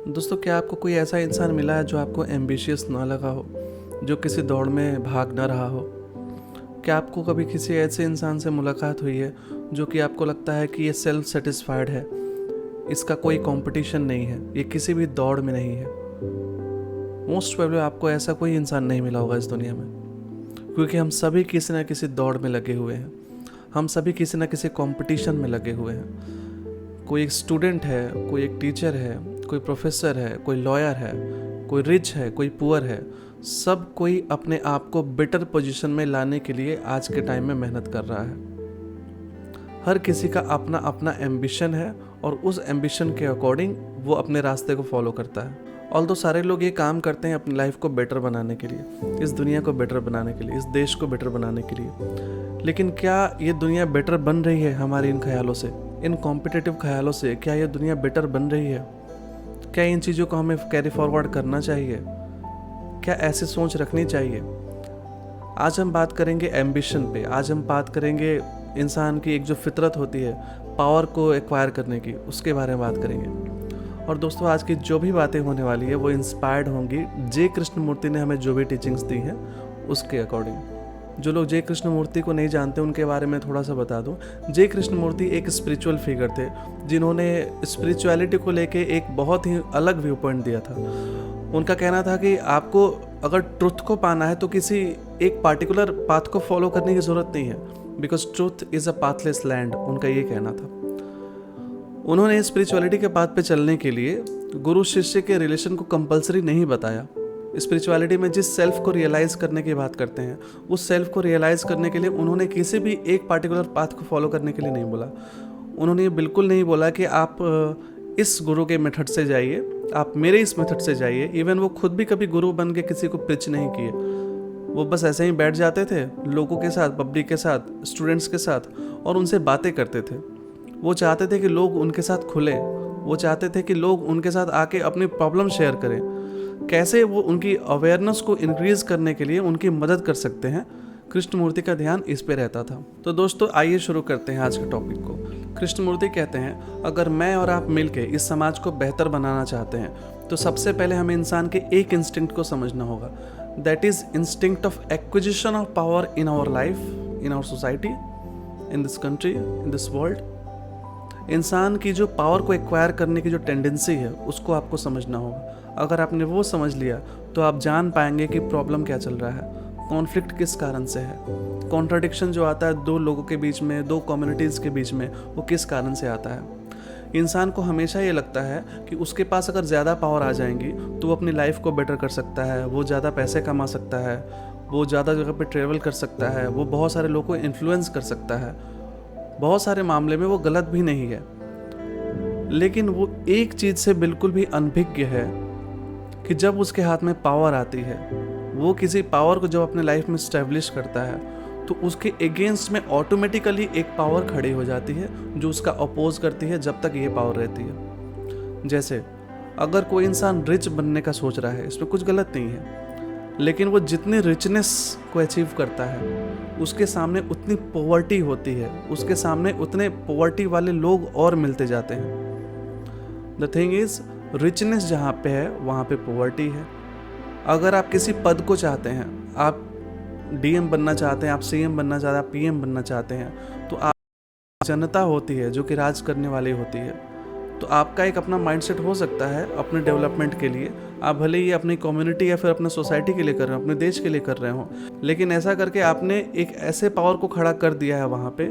दोस्तों, क्या आपको कोई ऐसा इंसान मिला है जो आपको एम्बिशियस ना लगा हो, जो किसी दौड़ में भाग ना रहा हो? क्या आपको कभी किसी ऐसे इंसान से मुलाकात हुई है जो कि आपको लगता है कि ये सेल्फ सेटिस्फाइड है, इसका कोई कंपटीशन नहीं है, ये किसी भी दौड़ में नहीं है? मोस्ट प्रोबेबली आपको ऐसा कोई इंसान नहीं मिला होगा इस दुनिया में, क्योंकि हम सभी किसी न किसी दौड़ में लगे हुए हैं। हम सभी किसी न किसी कंपटीशन में लगे हुए हैं। कोई एक स्टूडेंट है, कोई एक टीचर है, कोई प्रोफेसर है, कोई लॉयर है, कोई रिच है, कोई पुअर है। सब कोई अपने आप को बेटर पोजीशन में लाने के लिए आज के टाइम में मेहनत कर रहा है। हर किसी का अपना अपना एम्बिशन है और उस एम्बिशन के अकॉर्डिंग वो अपने रास्ते को फॉलो करता है। ऑल्दो सारे लोग ये काम करते हैं अपनी लाइफ को बेटर बनाने के लिए, इस दुनिया को बेटर बनाने के लिए, इस देश को बेटर बनाने के लिए। लेकिन क्या ये दुनिया बेटर बन रही है हमारे इन ख्यालों से, इन कॉम्पिटिटिव ख्यालों से? क्या ये दुनिया बेटर बन रही है? क्या इन चीज़ों को हमें कैरी फॉरवर्ड करना चाहिए? क्या ऐसी सोच रखनी चाहिए? आज हम बात करेंगे एम्बिशन पे। आज हम बात करेंगे इंसान की एक जो फितरत होती है पावर को एक्वायर करने की, उसके बारे में बात करेंगे। और दोस्तों, आज की जो भी बातें होने वाली है वो इंस्पायर्ड होंगी जे कृष्णमूर्ति ने हमें जो भी टीचिंग्स दी हैं उसके अकॉर्डिंग। जो लोग जे कृष्णमूर्ति को नहीं जानते उनके बारे में थोड़ा सा बता दूं। जे कृष्णमूर्ति एक स्पिरिचुअल फिगर थे जिन्होंने स्पिरिचुअलिटी को लेके एक बहुत ही अलग व्यू पॉइंट दिया था। उनका कहना था कि आपको अगर ट्रुथ को पाना है तो किसी एक पार्टिकुलर पाथ को फॉलो करने की ज़रूरत नहीं है, because truth is a pathless land, उनका ये कहना था। उन्होंने स्पिरिचुअलिटी के पाथ पे चलने के लिए गुरु शिष्य के रिलेशन को कंपलसरी नहीं बताया। स्पिरिचुअलिटी में जिस सेल्फ को रियलाइज़ करने की बात करते हैं, उस सेल्फ को रियलाइज़ करने के लिए उन्होंने किसी भी एक पार्टिकुलर पाथ को फॉलो करने के लिए नहीं बोला। उन्होंने ये बिल्कुल नहीं बोला कि आप इस गुरु के मेथड से जाइए, आप मेरे इस मेथड से जाइए। इवन वो खुद भी कभी गुरु बन के किसी को प्रीच नहीं किए। वो बस ऐसे ही बैठ जाते थे लोगों के साथ, पब्लिक के साथ, स्टूडेंट्स के साथ, और उनसे बातें करते थे। वो चाहते थे कि लोग उनके साथ खुलें, वो चाहते थे कि लोग उनके साथ आके अपनी प्रॉब्लम शेयर करें, कैसे वो उनकी अवेयरनेस को इंक्रीज़ करने के लिए उनकी मदद कर सकते हैं। कृष्णमूर्ति का ध्यान इस पे रहता था। तो दोस्तों, आइए शुरू करते हैं आज के टॉपिक को। कृष्णमूर्ति कहते हैं, अगर मैं और आप मिलके इस समाज को बेहतर बनाना चाहते हैं तो सबसे पहले हमें इंसान के एक इंस्टिंक्ट को समझना होगा। That is instinct of acquisition of power in our life, in our society, in this country, in this world. इंसान की जो पावर को एक्वायर करने की जो टेंडेंसी है उसको आपको समझना होगा। अगर आपने वो समझ लिया तो आप जान पाएंगे कि प्रॉब्लम क्या चल रहा है, कॉन्फ्लिक्ट किस कारण से है, कॉन्ट्राडिक्शन जो आता है दो लोगों के बीच में, दो कम्युनिटीज़ के बीच में, वो किस कारण से आता है। इंसान को हमेशा ये लगता है कि उसके पास अगर ज़्यादा पावर आ जाएंगी तो वो अपनी लाइफ को बेटर कर सकता है, वो ज़्यादा पैसे कमा सकता है, वो ज़्यादा जगह पे ट्रेवल कर सकता है, वो बहुत सारे लोगों को इन्फ्लुएंस कर सकता है। बहुत सारे मामले में वो गलत भी नहीं है, लेकिन वो एक चीज़ से बिल्कुल भी अनभिज्ञ है कि जब उसके हाथ में पावर आती है, वो किसी पावर को जब अपने लाइफ में स्टैब्लिश करता है तो उसके अगेंस्ट में ऑटोमेटिकली एक पावर खड़ी हो जाती है जो उसका अपोज करती है जब तक ये पावर रहती है। जैसे अगर कोई इंसान रिच बनने का सोच रहा है, इसमें कुछ गलत नहीं है, लेकिन वो जितनी रिचनेस को अचीव करता है उसके सामने उतनी पॉवर्टी होती है, उसके सामने उतने पॉवर्टी वाले लोग और मिलते जाते हैं। द थिंग इज, रिचनेस जहाँ पे है वहाँ पे पॉवर्टी है। अगर आप किसी पद को चाहते हैं, आप डीएम बनना चाहते हैं, आप सीएम बनना चाहते हैं, आप पीएम बनना चाहते हैं, तो आप जनता होती है जो कि राज करने वाली होती है। तो आपका एक अपना माइंडसेट हो सकता है अपने डेवलपमेंट के लिए। आप भले ही अपनी कम्युनिटी या फिर अपने सोसाइटी के लिए कर रहे हो, अपने देश के लिए कर रहे हो, लेकिन ऐसा करके आपने एक ऐसे पावर को खड़ा कर दिया है वहाँ पे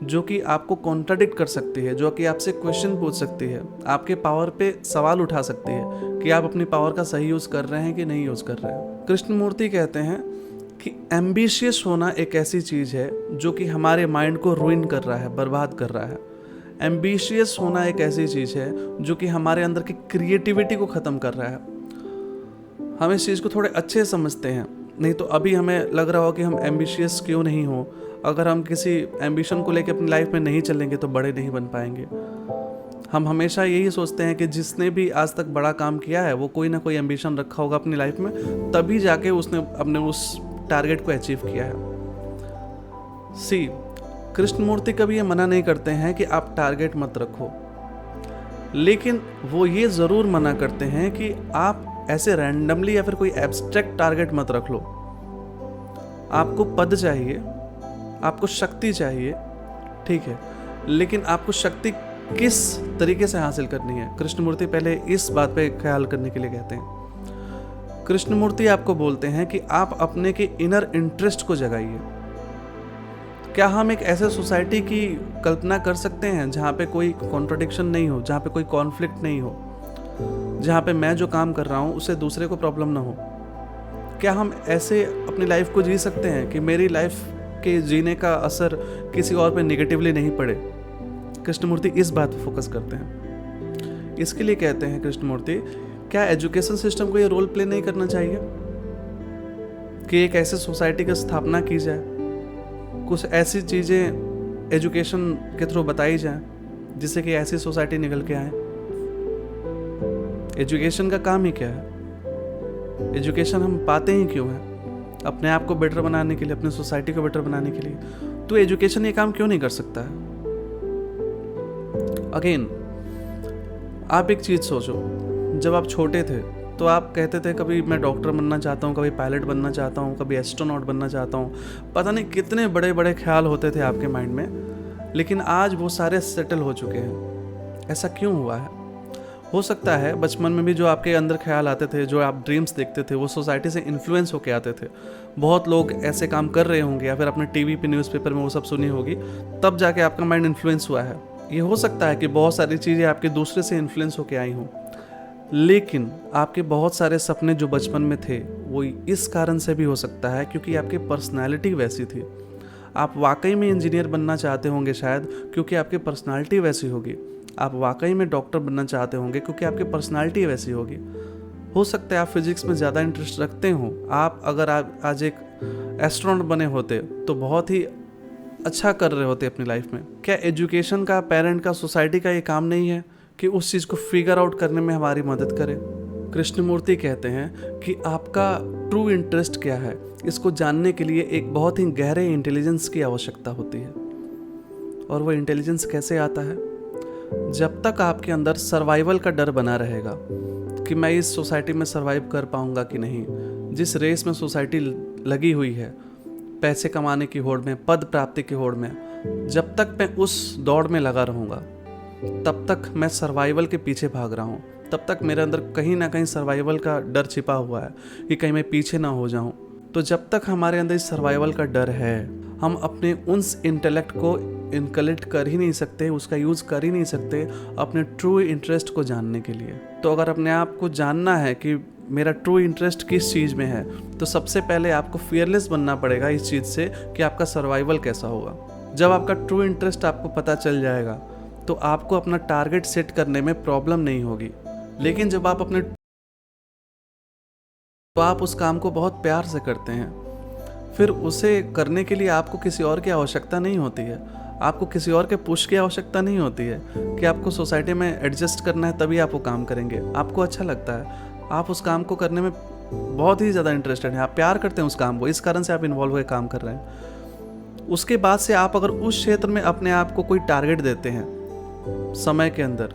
जो कि आपको कॉन्ट्राडिक्ट कर सकती है, जो कि आपसे क्वेश्चन पूछ सकती है, आपके पावर पे सवाल उठा सकती है कि आप अपनी पावर का सही यूज़ कर रहे हैं कि नहीं यूज़ कर रहे हैं। कृष्णमूर्ति कहते हैं कि एम्बिशियस होना एक ऐसी चीज़ है जो कि हमारे माइंड को रूइन कर रहा है, बर्बाद कर रहा है। एम्बिशियस होना एक ऐसी चीज़ है जो कि हमारे अंदर की क्रिएटिविटी को ख़त्म कर रहा है। हम इस चीज़ को थोड़े अच्छे समझते हैं, नहीं तो अभी हमें लग रहा हो कि हम एम्बिशियस क्यों नहीं हो। अगर हम किसी एम्बिशन को लेकर अपनी लाइफ में नहीं चलेंगे तो बड़े नहीं बन पाएंगे। हम हमेशा यही सोचते हैं कि जिसने भी आज तक बड़ा काम किया है वो कोई ना कोई एम्बिशन रखा होगा अपनी लाइफ में, तभी जाके उसने अपने उस टारगेट को अचीव किया है। कृष्णमूर्ति कभी ये मना नहीं करते हैं कि आप टारगेट मत रखो, लेकिन वो ये ज़रूर मना करते हैं कि आप ऐसे रैंडमली या फिर कोई एब्स्ट्रैक्ट टारगेट मत रख लो। आपको पद चाहिए, आपको शक्ति चाहिए, ठीक है, लेकिन आपको शक्ति किस तरीके से हासिल करनी है, कृष्णमूर्ति पहले इस बात पे ख्याल करने के लिए कहते हैं। कृष्णमूर्ति आपको बोलते हैं कि आप अपने के इनर इंटरेस्ट को जगाइए। क्या हम एक ऐसे सोसाइटी की कल्पना कर सकते हैं जहाँ पे कोई कॉन्ट्रडिक्शन नहीं हो, जहाँ पे कोई कॉन्फ्लिक्ट नहीं हो, जहाँ पे मैं जो काम कर रहा हूँ उससे दूसरे को प्रॉब्लम ना हो? क्या हम ऐसे अपनी लाइफ को जी सकते हैं कि मेरी लाइफ के जीने का असर किसी और पे नेगेटिवली नहीं पड़े? कृष्णमूर्ति इस बात पे फोकस करते हैं। इसके लिए कहते हैं कृष्णमूर्ति, क्या एजुकेशन सिस्टम को ये रोल प्ले नहीं करना चाहिए कि एक ऐसे सोसाइटी की स्थापना की जाए, कुछ ऐसी चीज़ें एजुकेशन के थ्रू बताई जाए जिससे कि ऐसी सोसाइटी निकल के आए? एजुकेशन का काम ही क्या है? एजुकेशन हम पाते ही क्यों हैं? अपने आप को बेटर बनाने के लिए, अपनी सोसाइटी को बेटर बनाने के लिए। तो एजुकेशन ये काम क्यों नहीं कर सकता है? अगेन, आप एक चीज़ सोचो, जब आप छोटे थे तो आप कहते थे कभी मैं डॉक्टर बनना चाहता हूँ, कभी पायलट बनना चाहता हूँ, कभी एस्ट्रोनॉट बनना चाहता हूँ। पता नहीं कितने बड़े बड़े ख्याल होते थे आपके माइंड में, लेकिन आज वो सारे सेटल हो चुके हैं। ऐसा क्यों हुआ है? हो सकता है बचपन में भी जो आपके अंदर ख्याल आते थे, जो आप ड्रीम्स देखते थे, वो सोसाइटी से इन्फ्लुएंस होके आते थे। बहुत लोग ऐसे काम कर रहे होंगे या फिर अपने टीवी पे, न्यूज़पेपर में वो सब सुनी होगी, तब जाके आपका माइंड इन्फ्लुएंस हुआ है। ये हो सकता है कि बहुत सारी चीज़ें आपके दूसरे से इन्फ्लुएंस होके आई हों, लेकिन आपके बहुत सारे सपने जो बचपन में थे वो इस कारण से भी हो सकता है क्योंकि आपकी पर्सनैलिटी वैसी थी। आप वाकई में इंजीनियर बनना चाहते होंगे शायद क्योंकि आपकी पर्सनैलिटी वैसी होगी। आप वाकई में डॉक्टर बनना चाहते होंगे क्योंकि आपकी पर्सनैलिटी वैसी होगी। हो सकता है आप फिजिक्स में ज़्यादा इंटरेस्ट रखते हो। आप अगर आप आज एक एस्ट्रोनॉट बने होते तो बहुत ही अच्छा कर रहे होते अपनी लाइफ में। क्या एजुकेशन का, पेरेंट का, सोसाइटी का ये काम नहीं है कि उस चीज़ को फिगर आउट करने में हमारी मदद करे? कृष्णमूर्ति कहते हैं कि आपका ट्रू इंटरेस्ट क्या है, इसको जानने के लिए एक बहुत ही गहरे इंटेलिजेंस की आवश्यकता होती है। और वो इंटेलिजेंस कैसे आता है? जब तक आपके अंदर सर्वाइवल का डर बना रहेगा कि मैं इस सोसाइटी में सर्वाइव कर पाऊंगा कि नहीं, जिस रेस में सोसाइटी लगी हुई है, पैसे कमाने की होड़ में, पद प्राप्ति की होड़ में, जब तक मैं उस दौड़ में लगा रहूँगा तब तक मैं सर्वाइवल के पीछे भाग रहा हूँ, तब तक मेरे अंदर कहीं ना कहीं सर्वाइवल का डर छिपा हुआ है कि कहीं मैं पीछे ना हो जाऊँ। तो जब तक हमारे अंदर इस सर्वाइवल का डर है, हम अपने उस इंटेलेक्ट को इनकलेक्ट कर ही नहीं सकते, उसका यूज़ कर ही नहीं सकते अपने ट्रू इंटरेस्ट को जानने के लिए। तो अगर अपने आप को जानना है कि मेरा ट्रू इंटरेस्ट किस चीज़ में है, तो सबसे पहले आपको फियरलेस बनना पड़ेगा इस चीज़ से कि आपका सर्वाइवल कैसा होगा। जब आपका ट्रू इंटरेस्ट आपको पता चल जाएगा तो आपको अपना टारगेट सेट करने में प्रॉब्लम नहीं होगी। लेकिन जब आप अपने तो आप उस काम को बहुत प्यार से करते हैं, फिर उसे करने के लिए आपको किसी और की आवश्यकता नहीं होती है, आपको किसी और के पुश की आवश्यकता नहीं होती है कि आपको सोसाइटी में एडजस्ट करना है तभी आप वो काम करेंगे। आपको अच्छा लगता है, आप उस काम को करने में बहुत ही ज़्यादा इंटरेस्टेड हैं, आप प्यार करते हैं उस काम को, इस कारण से आप इन्वॉल्व हुए काम कर रहे हैं। उसके बाद से आप अगर उस क्षेत्र में अपने आप को कोई टारगेट देते हैं समय के अंदर,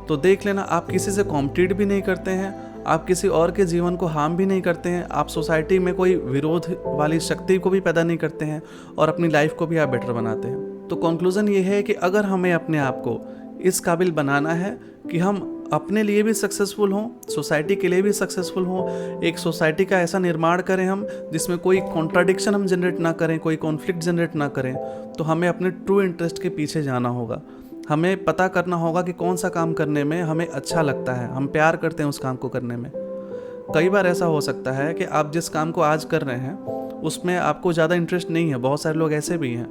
तो देख लेना आप किसी से कॉम्पिटिट भी नहीं करते हैं, आप किसी और के जीवन को हार्म भी नहीं करते हैं, आप सोसाइटी में कोई विरोध वाली शक्ति को भी पैदा नहीं करते हैं और अपनी लाइफ को भी आप बेटर बनाते हैं। तो कंक्लूजन ये है कि अगर हमें अपने आप को इस काबिल बनाना है कि हम अपने लिए भी सक्सेसफुल हों, सोसाइटी के लिए भी सक्सेसफुल हों, एक सोसाइटी का ऐसा निर्माण करें हम जिसमें कोई कॉन्ट्राडिक्शन हम जनरेट ना करें, कोई कॉन्फ्लिक्ट जनरेट ना करें, तो हमें अपने ट्रू इंटरेस्ट के पीछे जाना होगा। हमें पता करना होगा कि कौन सा काम करने में हमें अच्छा लगता है, हम प्यार करते हैं उस काम को करने में। कई बार ऐसा हो सकता है कि आप जिस काम को आज कर रहे हैं उसमें आपको ज़्यादा इंटरेस्ट नहीं है। बहुत सारे लोग ऐसे भी हैं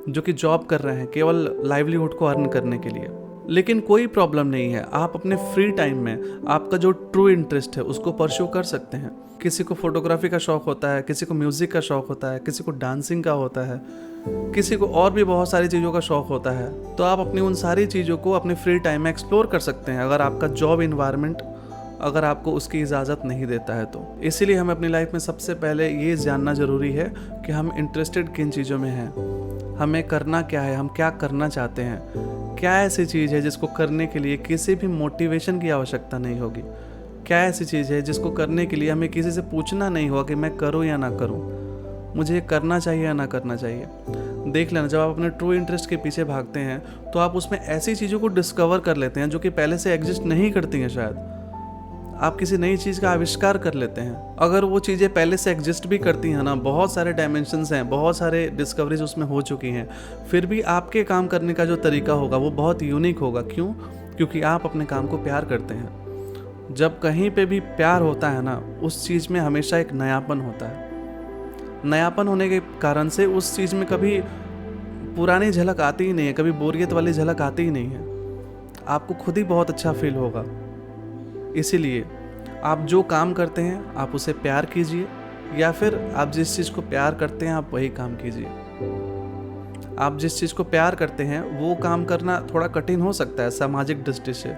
जो कि जॉब कर रहे हैं केवल लाइवलीहुड को अर्न करने के लिए, लेकिन कोई प्रॉब्लम नहीं है। आप अपने फ्री टाइम में आपका जो ट्रू इंटरेस्ट है उसको परस्यू कर सकते हैं। किसी को फोटोग्राफी का शौक़ होता है, किसी को म्यूज़िक का शौक़ होता है, किसी को डांसिंग का होता है, किसी को और भी बहुत सारी चीज़ों का शौक़ होता है। तो आप अपनी उन सारी चीज़ों को अपने फ्री टाइम में एक्सप्लोर कर सकते हैं अगर आपका जॉब इन्वायरमेंट अगर आपको उसकी इजाज़त नहीं देता है तो। इसीलिए हमें अपनी लाइफ में सबसे पहले ये जानना ज़रूरी है कि हम इंटरेस्टेड किन चीज़ों में हैं। हमें करना क्या है, हम क्या करना चाहते हैं, क्या ऐसी चीज़ है जिसको करने के लिए किसी भी मोटिवेशन की आवश्यकता नहीं होगी, क्या ऐसी चीज़ है जिसको करने के लिए हमें किसी से पूछना नहीं होगा कि मैं करूँ या ना करूँ, मुझे करना चाहिए या ना करना चाहिए। देख लेना, जब आप अपने ट्रू इंटरेस्ट के पीछे भागते हैं तो आप उसमें ऐसी चीज़ों को डिस्कवर कर लेते हैं जो कि पहले से एग्जिस्ट नहीं करती हैं। शायद आप किसी नई चीज़ का आविष्कार कर लेते हैं। अगर वो चीज़ें पहले से एग्जिस्ट भी करती हैं ना, बहुत सारे डायमेंशंस हैं, बहुत सारे डिस्कवरीज उसमें हो चुकी हैं, फिर भी आपके काम करने का जो तरीका होगा वो बहुत यूनिक होगा। क्यों? क्योंकि आप अपने काम को प्यार करते हैं। जब कहीं पे भी प्यार होता है ना, उस चीज़ में हमेशा एक नयापन होता है। नयापन होने के कारण से उस चीज़ में कभी पुरानी झलक आती ही नहीं है, कभी बोरियत वाली झलक आती ही नहीं है। आपको खुद ही बहुत अच्छा फील होगा। इसीलिए आप जो काम करते हैं आप उसे प्यार कीजिए, या फिर आप जिस चीज़ को प्यार करते हैं आप वही काम कीजिए। आप जिस चीज़ को प्यार करते हैं वो काम करना थोड़ा कठिन हो सकता है सामाजिक दृष्टि से।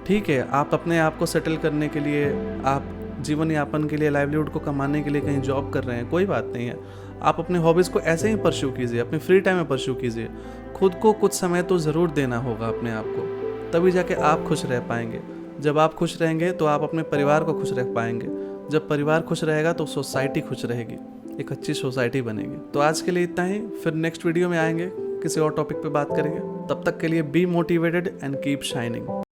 ठीक है, आप अपने आप को सेटल करने के लिए, आप जीवन यापन के लिए, लाइवलीहुड को कमाने के लिए कहीं जॉब कर रहे हैं, कोई बात नहीं है। आप अपने हॉबीज़ को ऐसे ही परस्यू कीजिए, अपने फ्री टाइम में परस्यू कीजिए। खुद को कुछ समय तो ज़रूर देना होगा अपने आप को, तभी जाके आप खुश रह पाएंगे। जब आप खुश रहेंगे तो आप अपने परिवार को खुश रख पाएंगे। जब परिवार खुश रहेगा तो सोसाइटी खुश रहेगी, एक अच्छी सोसाइटी बनेगी। तो आज के लिए इतना ही, फिर नेक्स्ट वीडियो में आएंगे, किसी और टॉपिक पे बात करेंगे। तब तक के लिए be motivated and keep shining.